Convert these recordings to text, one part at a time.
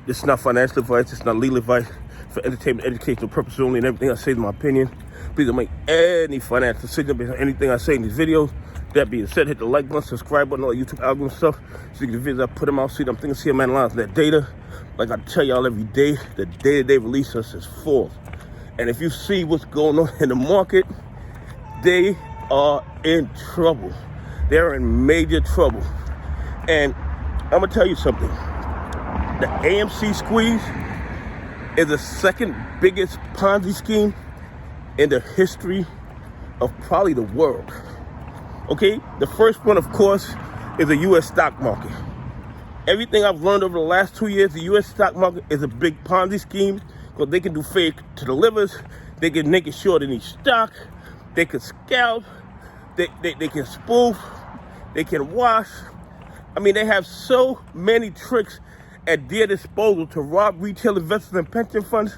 This is not financial advice. It's not legal advice. For entertainment, educational purposes only, and everything I say is my opinion. Please don't make any financial decision based on anything I say in these videos. That being said, hit the like button, subscribe button, all the YouTube algorithm stuff. So you can the videos I put them out, see them things, see them analyze that data. Like I tell y'all every day, the data they release us is false. And if you see what's going on in the market, they are in trouble. They're in major trouble. And I'm gonna tell you something. The AMC squeeze is the second biggest Ponzi scheme in the history of probably the world. Okay, the first one, of course, is the U.S. stock market. Everything I've learned over the last 2 years, the U.S. stock market is a big Ponzi scheme because they can do fake to delivers, they can make it short in each stock, they can scalp, they can spoof, they can wash. I mean, they have so many tricks at their disposal to rob retail investors and pension funds,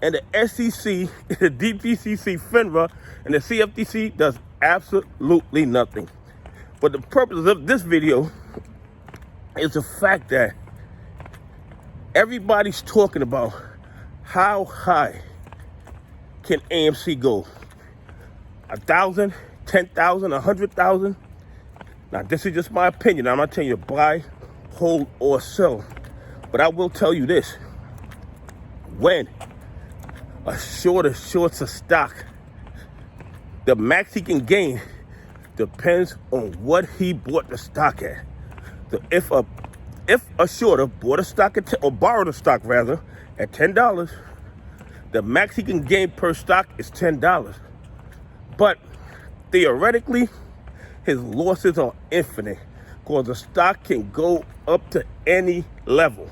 and the SEC, the DTCC, FINRA, and the CFTC does absolutely nothing. But the purpose of this video is the fact that everybody's talking about how high can AMC go. 1,000, 10,000, 100,000. Now, this is just my opinion. I'm not telling you to buy, hold, or sell. But I will tell you this. When a shorter shorts a stock, the max he can gain depends on what he bought the stock at. So if a shorter bought a stock at or borrowed a stock rather at $10, the max he can gain per stock is $10. But theoretically, his losses are infinite because the stock can go up to any level.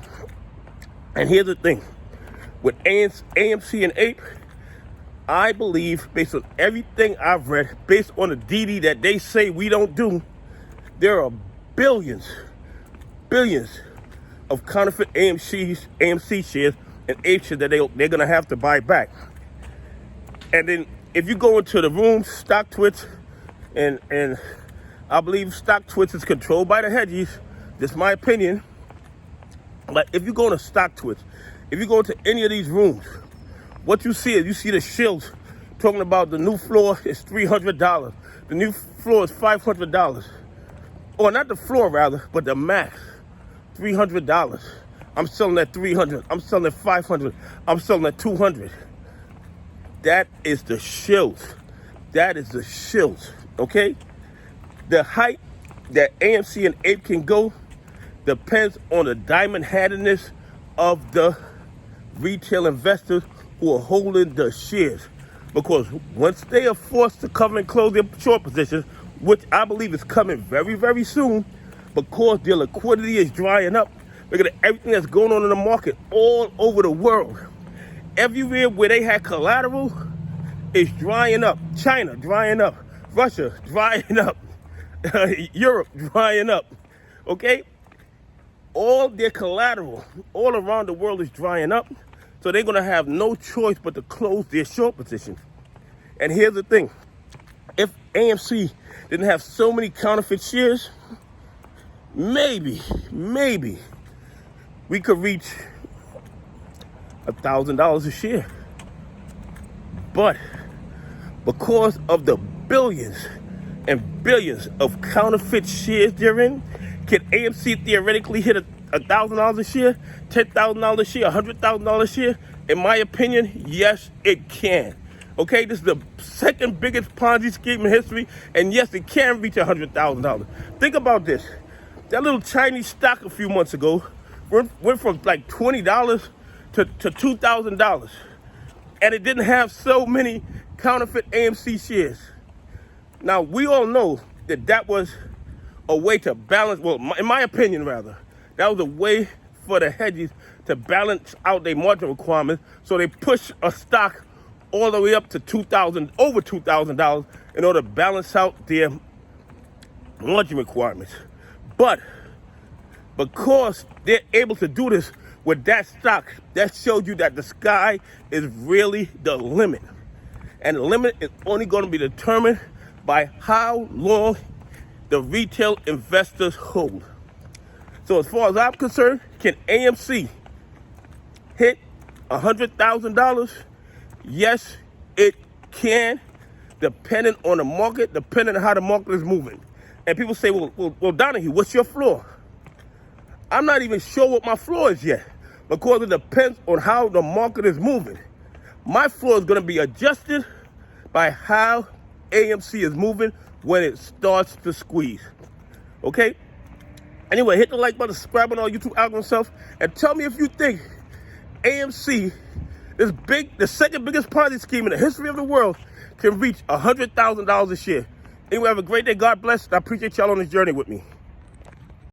And here's the thing. With AMC and APE, I believe, based on everything I've read, based on the DD that they say we don't do, there are billions of counterfeit AMC shares and APE shares that they're going to have to buy back. And then if you go into the room, StockTwits, and I believe StockTwits is controlled by the hedgies. This is my opinion. But if you go to StockTwits, if you go into any of these rooms, what you see is you see the shills talking about the new floor is $300. The new floor is $500. Or not the floor rather, but the max, $300. I'm selling at $300. I'm selling at $500. I'm selling at $200. That is the shills. That is the shills. Okay? The height that AMC and APE can go depends on the diamond-handedness of the retail investors who are holding the shares. Because once they are forced to cover and close their short positions, which I believe is coming very, very soon, because their liquidity is drying up. Look at everything that's going on in the market all over the world. Everywhere where they had collateral is drying up. China drying up. Russia drying up. Europe drying up. Okay? All their collateral all around the world is drying up. So they're going to have no choice but to close their short positions. And here's the thing. If AMC didn't have so many counterfeit shares, maybe we could reach $1,000 a share. But because of the billions and billions of counterfeit shares they're in, can AMC theoretically hit $1,000 a share, $10,000 a share, $100,000 a share? In my opinion, yes, it can. Okay, this is the second biggest Ponzi scheme in history, and yes, it can reach $100,000. Think about this. That little Chinese stock a few months ago went from like $20 to $2,000, and it didn't have so many counterfeit AMC shares. Now, we all know that was a way to balance, well, in my opinion, rather, that was a way for the hedges to balance out their margin requirements, so they push a stock all the way up to over $2,000 in order to balance out their margin requirements. But because they're able to do this with that stock, that shows you that the sky is really the limit. And the limit is only going to be determined by how long the retail investors hold. So as far as I'm concerned, can AMC hit $100,000? Yes, it can, depending on the market, depending on how the market is moving. And people say, well, Donahue, what's your floor? I'm not even sure what my floor is yet, because it depends on how the market is moving. My floor is going to be adjusted by how AMC is moving when it starts to squeeze. Okay? Anyway, hit the like button, subscribe on our YouTube algorithm self, and tell me if you think AMC, the second biggest Ponzi scheme in the history of the world, can reach $100,000 a share. Anyway, have a great day. God bless. I appreciate y'all on this journey with me.